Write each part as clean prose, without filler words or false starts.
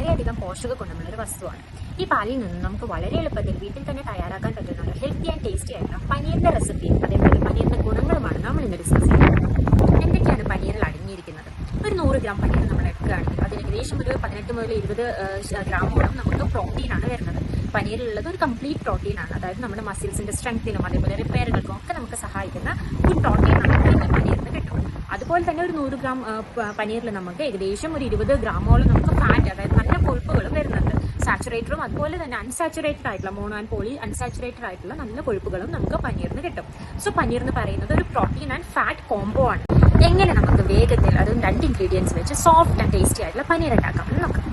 വളരെയധികം പോഷക ഗുണമുള്ള ഒരു വസ്തുവാണ്. ഈ പാലിൽ നിന്ന് നമുക്ക് വളരെ എളുപ്പത്തിൽ വീട്ടിൽ തന്നെ തയ്യാറാക്കാൻ പറ്റുന്ന ഒരു ഹെൽത്തി ആൻഡ് ടേസ്റ്റി ആയിട്ടുള്ള പനീറിന്റെ റെസിപ്പിയും അതേപോലെ പനീറിന്റെ ഗുണങ്ങളുമാണ് നമ്മൾ ഇന്ന് ഡിസ്കസ് ചെയ്യുന്നത്. എന്തൊക്കെയാണ് പനീറിൽ അടങ്ങിയിരിക്കുന്നത്? ഒരു 100 ഗ്രാം പനീർ നമ്മൾ എടുക്കുകയാണെങ്കിൽ അതിൽ ഏകദേശം ഒരു 18 മുതൽ 20 ഗ്രാമോളം നമുക്ക് പ്രോട്ടീനാണ് വരുന്നത്. പനീറിലുള്ളത് ഒരു കംപ്ലീറ്റ് പ്രോട്ടീനാണ്, അതായത് നമ്മുടെ മസിൽസിന്റെ സ്ട്രെങ്ത്തിനും അതേപോലെ റിപ്പയറുകൾക്കും ഒക്കെ നമുക്ക് സഹായിക്കുന്ന ഒരു പ്രോട്ടീൻ നമുക്ക് ഈ പനീറിന് കിട്ടും. അതുപോലെ തന്നെ ഒരു 100 ഗ്രാം പനീറിൽ നമുക്ക് ഏകദേശം ഒരു 20 ഗ്രാമോളം നമുക്ക് ഫാറ്റ്, അതായത് നല്ല കൊഴുപ്പുകളും വരുന്നുണ്ട്. സാച്ചുറേറ്ററും അതുപോലെ തന്നെ അൺസാച്ചുറേറ്റഡ് ആയിട്ടുള്ള മോണോ ആൻഡ് പോളി അൺസാച്ചുറേറ്റഡ് ആയിട്ടുള്ള നല്ല കൊഴുപ്പുകളും നമുക്ക് പനീറിന് കിട്ടും. സോ പനീർ എന്ന് പറയുന്നത് ഒരു പ്രോട്ടീൻ ആൻഡ് ഫാറ്റ് കോംബോ ആണ്. എങ്ങനെ നമുക്ക് വേഗത്തിൽ അതും 2 ഇൻഗ്രീഡിയൻസ് വെച്ച് സോഫ്റ്റ് ആൻഡ് ടേസ്റ്റി ആയിട്ടുള്ള പനീർ ഉണ്ടാക്കാം എന്ന് നോക്കാം.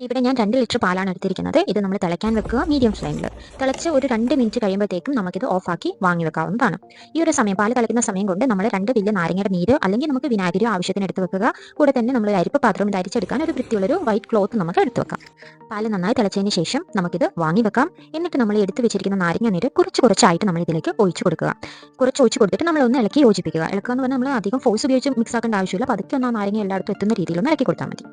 ഇവിടെ ഞാൻ 2 ലിറ്റർ പാലാണ് എടുത്തിരിക്കുന്നത്. ഇത് നമ്മൾ തിളയ്ക്കാൻ വെക്കുക മീഡിയം ഫ്ലെയിമിൽ. തിളച്ച് ഒരു 2 മിനിറ്റ് കഴിയുമ്പോഴത്തേക്കും നമുക്കിത് ഓഫാക്കി വാങ്ങി വെക്കാവുന്നതാണ്. ഈ ഒരു സമയം പാല് തിളയ്ക്കുന്ന സമയം കൊണ്ട് നമ്മൾ 2 വലിയ നാരങ്ങയുടെ നീര് അല്ലെങ്കിൽ നമുക്ക് വിനാഗിരി ആവശ്യത്തിന് എടുത്ത് വെക്കുക. കൂടെ തന്നെ നമ്മൾ ഒരു അരിപ്പ് പാത്രം അരിച്ചെടുക്കാൻ ഒരു വൃത്തിയുള്ളൊരു വൈറ്റ് ക്ലോത്ത് നമുക്ക് എടുത്ത് വെക്കാം. പാല് നന്നായി തിളച്ചതിന് ശേഷം നമുക്കിത് വാങ്ങി വെക്കാം. എന്നിട്ട് നമ്മൾ എടുത്ത് വെച്ചിരിക്കുന്ന നാരങ്ങ നീര് കുറച്ചായിട്ട് നമ്മൾ ഇതിലേക്ക് ഒഴിച്ചു കൊടുക്കുക. കുറച്ച് ഒഴിച്ച് കൊടുത്തിട്ട് നമ്മളൊന്ന് ഇളക്കി യോജിപ്പിക്കുക. ഇളക്കുക എന്ന് പറഞ്ഞാൽ നമ്മൾ അധികം ഫോഴ്സ് ഉപയോഗിച്ച് മിക്സ് ആക്കേണ്ട ആവശ്യമില്ല. പതുക്കെ ഒന്ന് ആ നാരങ്ങ എല്ലായിടത്തും എത്തുന്ന രീതിയിലൊന്ന് ഇളക്കി കൊടുത്താൽ മതി.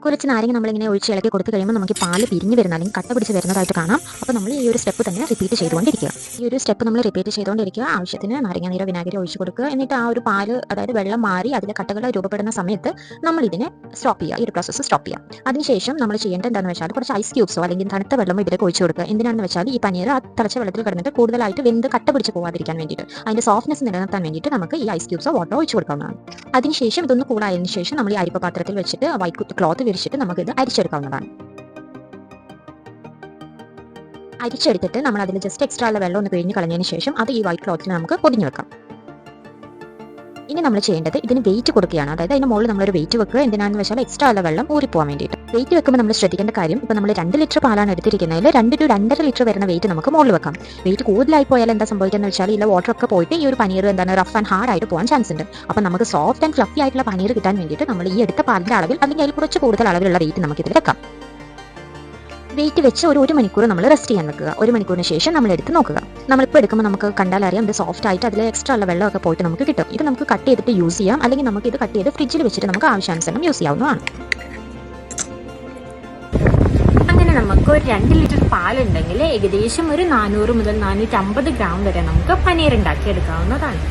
കുറച്ച് നാരങ്ങ നമ്മളിങ്ങനെ ഒഴിച്ച് ഇളക്കി കൊടുത്ത് കഴിയുമ്പോൾ നമുക്ക് പാല് പിരിഞ്ഞ് വരുന്ന അല്ലെങ്കിൽ കട്ട പിടിച്ച് വരുന്നതായിട്ട് കാണാം. അപ്പോൾ നമ്മൾ ഈ ഒരു സ്റ്റെപ്പ് തന്നെ റിപ്പീറ്റ് ചെയ്തുകൊണ്ടിരിക്കുക. ഈ ഒരു സ്റ്റെപ്പ് നമ്മൾ റിപ്പീറ്റ് ചെയ്തുകൊണ്ടിരിക്കുക. ആവശ്യത്തിന് നാരങ്ങ നീരോ വിനാഗിരി ഒഴിച്ച് കൊടുക്കുക. എന്നിട്ട് ആ ഒരു പാല്, അതായത് വെള്ളം മാറി അതിലെ കട്ടകൾ രൂപപ്പെടുന്ന സമയത്ത് നമ്മൾ ഇതിനെ സ്റ്റോപ്പ് ചെയ്യുക. ഈ ഒരു പ്രോസസ്സ് സ്റ്റോപ്പ് ചെയ്യുക. അതിനുശേഷം നമ്മൾ ചെയ്യേണ്ടത് എന്താണെന്ന് വെച്ചാൽ കുറച്ച് ഐസ് ക്യൂബ്സോ അല്ലെങ്കിൽ തണുത്ത വെള്ളമോ ഇതിലേക്ക് ഒഴിച്ച് കൊടുക്കുക. എന്തിനാണെന്ന് വെച്ചാൽ ഈ പനീർ ആ തിളച്ച വെള്ളത്തിൽ കിടന്നിട്ട് കൂടുതലായിട്ട് വെന്ത് കട്ട പിടിച്ച് പോകാതിരിക്കാൻ വേണ്ടിയിട്ട്, അതിന്റെ സോഫ്റ്റ്നെസ് നിലനിർത്താൻ വേണ്ടിയിട്ട് നമുക്ക് ഈ ഐസ് ക്യൂബ്സോ വാട്ടറോ ഒഴിച്ച് കൊടുക്കാവുന്നതാണ്. അതിനുശേഷം ഇതൊന്ന് കൂളായതിനു ശേഷം നമ്മൾ ഈ അരിപ്പ പാത്രത്തിൽ വെച്ചിട്ട് വൈറ്റ് ക്ലോത്ത് വിരിച്ചിട്ട് നമുക്കിത് അരിച്ചെടുക്കാവുന്നതാണ്. അരിച്ചെടുത്തിട്ട് നമ്മൾ അതിൽ ജസ്റ്റ് എക്സ്ട്രാ ഉള്ള വെള്ളം ഒന്ന് പിഴിഞ്ഞ് കളഞ്ഞതിന് ശേഷം അത് ഈ വൈറ്റ് ക്ലോത്തിൽ നമുക്ക് പൊതിഞ്ഞു വെക്കാം. ഇനി നമ്മൾ ചെയ്യേണ്ടത് ഇതിന് വെയിറ്റ് കൊടുക്കുകയാണ്. അതായത് അതിന് മുകളിൽ നമ്മളൊരു വെയിറ്റ് വെക്കുക. എന്തിനാണെന്ന് വെച്ചാൽ എക്സ്ട്രാ ഉള്ള വെള്ളം ഊറിപ്പോകാൻ വേണ്ടിയിട്ട്. വെയിറ്റ് വെക്കുമ്പോൾ നമ്മൾ ശ്രദ്ധിക്കേണ്ട കാര്യം, ഇപ്പോൾ നമ്മൾ 2 ലിറ്റർ പാലാണ് എടുത്തിരിക്കുന്നതിൽ 2 to 2.5 ലിറ്റർ വരുന്ന വെയിറ്റ് നമുക്ക് മുകളിൽ വെക്കാം. വെയിറ്റ് കൂടുതലായി പോയാൽ എന്താ സംഭവിക്കുന്നത് വെച്ചാൽ ഇതിലെ വാട്ടർ ഒക്കെ പോയിട്ട് ഈ ഒരു പനീർ റഫ് ആൻഡ് ഹാർഡ് ആയിട്ട് പോകാൻ ചാൻസ് ഉണ്ട്. അപ്പോൾ നമുക്ക് സോഫ്റ്റ് ആൻഡ് ഫ്ലഫി ആയിട്ടുള്ള പനീർ കിട്ടാൻ വേണ്ടിയിട്ട് നമ്മൾ ഈ എടുത്ത പാലിന്റെ അളവിൽ അല്ലെങ്കിൽ അതിൽ കുറച്ച് കൂടുതൽ അളവിലുള്ള വെയിറ്റ് നമുക്ക് ഇതിൽ വെക്കാം. വെയിറ്റ് വെച്ച് ഒരു മണിക്കൂർ നമ്മൾ റെസ്റ്റ് ചെയ്യാൻ വെക്കുക. 1 മണിക്കൂറിന് ശേഷം നമ്മൾ എടുത്ത് നോക്കുക. നമ്മളിപ്പോൾ എടുക്കുമ്പോൾ നമുക്ക് കണ്ടാൽ അറിയാം ഇത് സോഫ്റ്റ് ആയിട്ട് അതിൽ എക്സ്ട്രാ ഉള്ള വെള്ളമൊക്കെ പോയിട്ട് നമുക്ക് കിട്ടും. ഇത് നമുക്ക് കട്ട് ചെയ്തിട്ട് യൂസ് ചെയ്യാം, അല്ലെങ്കിൽ നമുക്ക് ഇത് കട്ട് ചെയ്ത് ഫ്രിഡ്ജിൽ വെച്ചിട്ട് നമുക്ക് ആവശ്യാനുസരണം യൂസ് ചെയ്യാവുന്നതാണ്. അങ്ങനെ നമുക്ക് ഒരു 2 ലിറ്റർ പാലുണ്ടെങ്കിൽ ഏകദേശം ഒരു 400 മുതൽ 450 ഗ്രാം വരെ നമുക്ക് പനീർ ഉണ്ടാക്കിയെടുക്കാവുന്നതാണ്.